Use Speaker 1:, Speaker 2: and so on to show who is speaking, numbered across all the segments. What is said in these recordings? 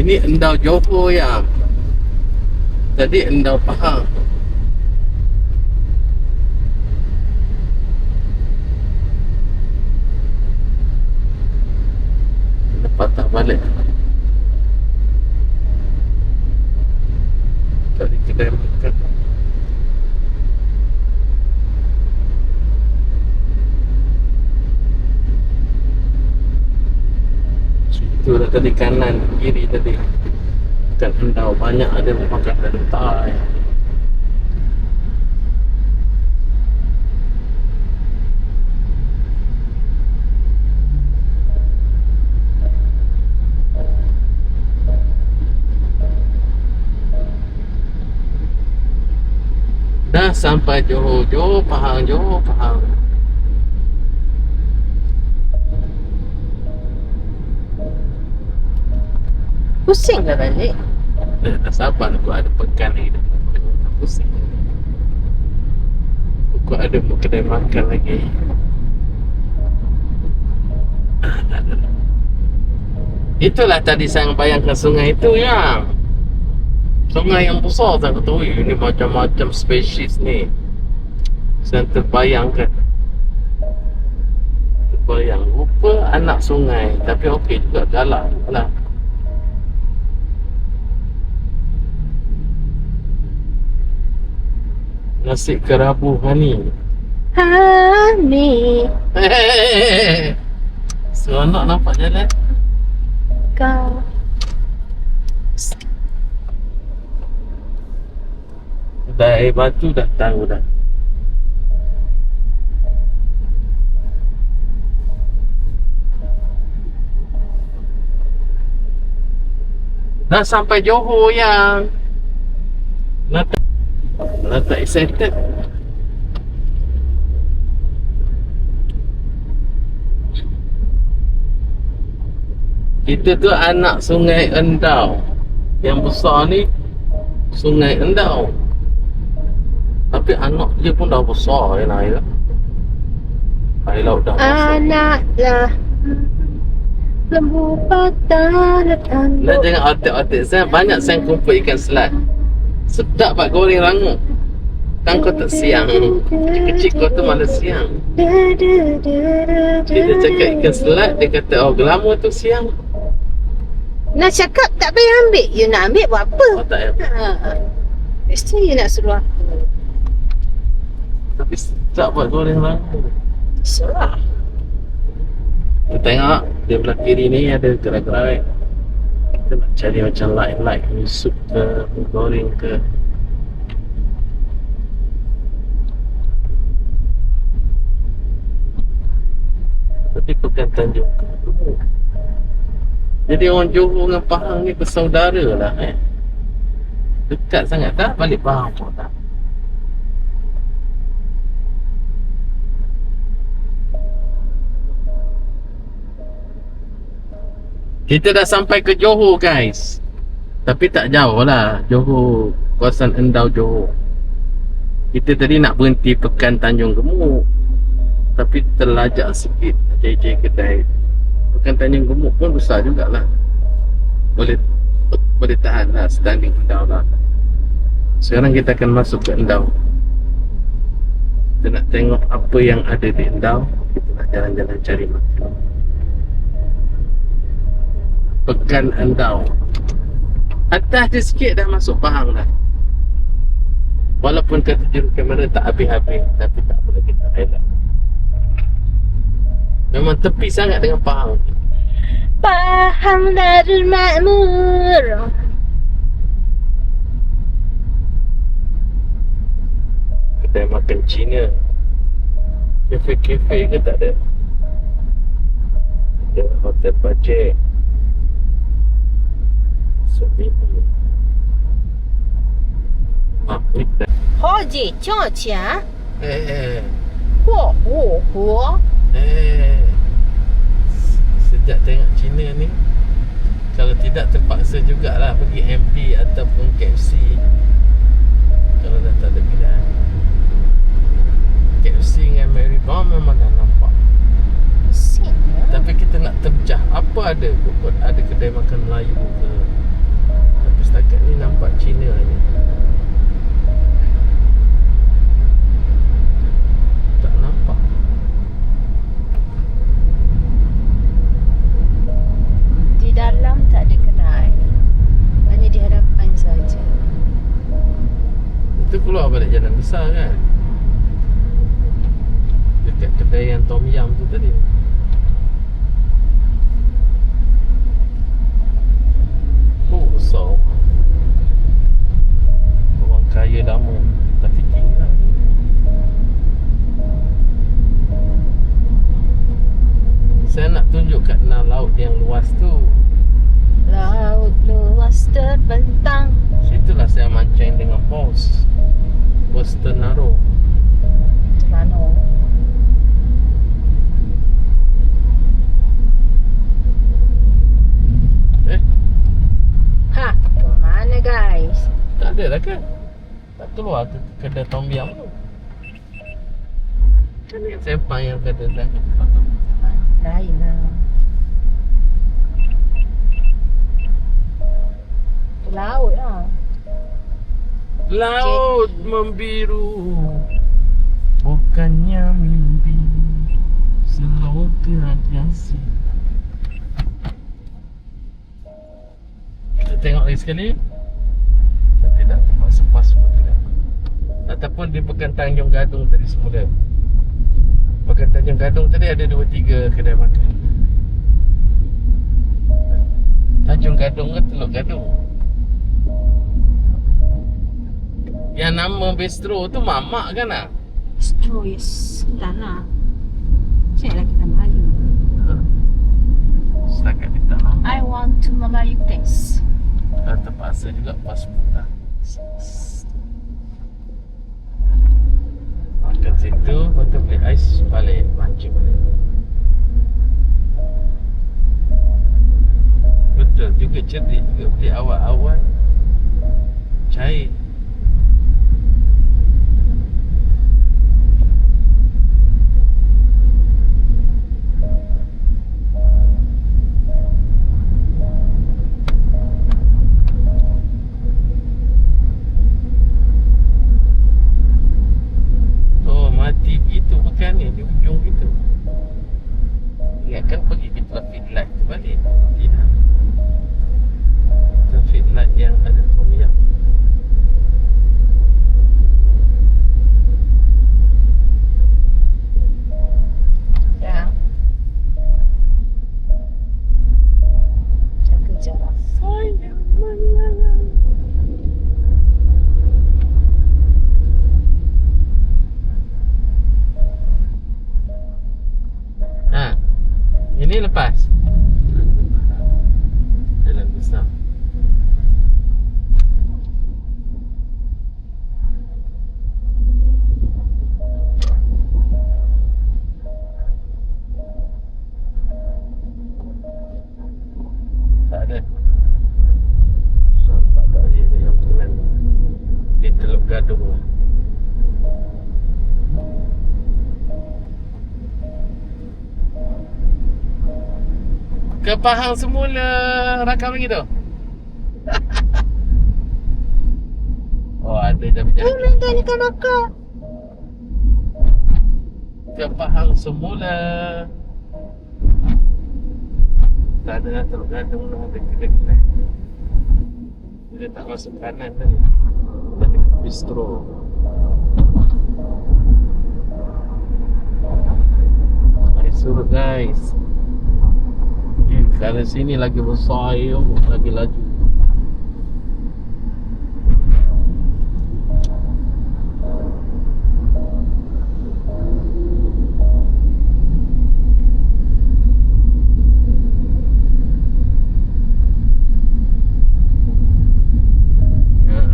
Speaker 1: Ini Endau Johor yang tadi Endau Pahang. Kena patah balik. Cari kedai makan. Itu dah tadi kanan, kiri tadi. Bukan Endau, banyak ada makan rentai. Dah sampai Johor, Johor Pahang, Johor Pahang.
Speaker 2: Pusing dah balik.
Speaker 1: Dah sabar aku ada pekan lagi depan aku. Tak pusing. Aku ada kedai makan lagi. Tak ada. Itulah tadi saya bayangkan sungai itu yang sungai yang besar. Saya kata, ini macam-macam spesies ni. Saya terbayangkan. Terbayang. Rupa anak sungai. Tapi okey juga, galak lah. Nasi kerabu Hani.
Speaker 2: Hani
Speaker 1: Seronok nampak jalan.
Speaker 2: kau.
Speaker 1: Dah air batu dah tahu dah. Dah sampai Johor yang nak tak excited. Kita tu anak Sungai Endau. Yang besar ni Sungai Endau. Tapi anak dia pun dah besar kan air. Air laut dah besar.
Speaker 2: Anaklah lembu patah letan.
Speaker 1: Nak jangan otak-otak saya. Banyak saya kumpul ikan selat. Sedap buat goreng rangup. Kan kau tak siang. Kecil-kecil kau tu malah siang. Dia cakap ikan selat. Dia kata, oh gelama tu siang.
Speaker 2: Nak cakap tak payah ambil. You nak ambil buat apa?
Speaker 1: Oh tak ya.
Speaker 2: Mesti you nak suruh aku.
Speaker 1: Tapi sedap buat goreng rangup.
Speaker 2: Serah.
Speaker 1: Kita tengok. Dia belah kiri ni ada gerai-gerai. Kita nak cari macam light-light. Sup ke, goreng ke. Tapi bukan Tanjung Kembu. Jadi orang Johor dengan Pahang ni bersaudara lah Dekat sangat tak? Balik Pahang pun tak? Kita dah sampai ke Johor guys. Tapi tak jauh lah. Johor, kawasan Endau Johor. Kita tadi nak berhenti Pekan Tanjung Gemuk. Tapi terlajak sikit JJ kedai. Pekan Tanjung Gemuk pun besar jugalah. Boleh tahan lah standing Endau lah. Sekarang kita akan masuk ke Endau. Kita nak tengok apa yang ada di Endau. Kita nak jalan-jalan cari makan. Pekan Endau. Atas dia sikit dah masuk Pahang dah. Walaupun kata juru kamera tak habis-habis, tapi tak apa, kita elak. Memang tepi sangat dengan Pahang.
Speaker 2: Pahang Darul Makmur.
Speaker 1: Kedai makan Cina. Kafe-kafe ke tak ada? Ada hotel bajet. Seminggu. Ni kedai.
Speaker 2: 好姐叫钱，
Speaker 1: Oh,
Speaker 2: 火。
Speaker 1: Sejak tengok Cina ni, kalau tidak terpaksa jugalah pergi MD ataupun KFC. Kalau dah tak ada pilihan. KFC dengan Mary Bomb memang dah nampak.
Speaker 2: Pusing ya.
Speaker 1: Tapi kita nak terjah. Apa ada? Ada kedai makan Melayu ke? Setakat ni nampak Cina ni. Tak nampak.
Speaker 2: Di dalam tak ada kedai. Hanya di hadapan saja.
Speaker 1: Itu keluar balik jalan besar kan? Dekat kedai yang Tom Yum tu tadi. Oh, besar. Orang kaya lama tapi tinggal. Saya nak tunjuk kat laut yang luas tu.
Speaker 2: Laut luas terbentang.
Speaker 1: Situlah saya mancing dengan bos. Bos Ternaro.
Speaker 2: Terano. Ha, kemana guys?
Speaker 1: Tak ada lah kan? Tak keluar ke kedai Tom Yum tu. Kan yang sempang yang kedai dah.
Speaker 2: Lain lah. Laut lah.
Speaker 1: Laut
Speaker 2: Jadi.
Speaker 1: membiru, bukannya mimpi. Seloka biasa. Kita tengok lagi sekali. Tidak terpaksa pas pun tidak. Ataupun di Pekan Tanjung Gadung tadi semula. Pekan Tanjung Gadung tadi ada 2-3 kedai makan. Tanjung Gadung ke Teluk Gadung? Yang nama bistro tu Mamak kan lah?
Speaker 2: Bistro, yes. Dah lah. Saya lagi tak Melayu.
Speaker 1: Setakat dia tak nama.
Speaker 2: I want to Melayu taste.
Speaker 1: Terpaksa juga pasport dah. Makan situ, lepas tu beli ais balik, mancing balik. Betul juga, cerdik juga beli awal-awal cair. Mati begitu bukan ni, di ujung gitu. Ingatkan pergi ke traffic light tu balik. Tidak. Traffic light yang ada Tom Yum.
Speaker 2: Ya. Jaga jarak.
Speaker 1: Sayang menyayangi. Ha. Ini lepas. Jalan besar. Tak ada. Nampak tak ada yang dengan di Teluk Gadung lah. Ke Pahang semula rakam lagi tu. Oh ada dah berjalan.
Speaker 2: main tanya kan akak.
Speaker 1: Ke Pahang semula. Tak ada lah Teluk Gadung lah, ada kedai-kedai. Dia tak masuk kanan tadi. Tadi bistro. Mari surut guys. Dari sini lagi besar, lagi laju.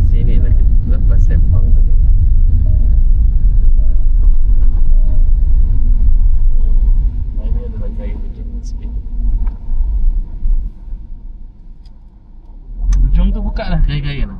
Speaker 1: Sini lagi lepas Sepang tadi. Ini adalah gaya berjalan sikit. Ujung tu buka lah gaya-gaya lah.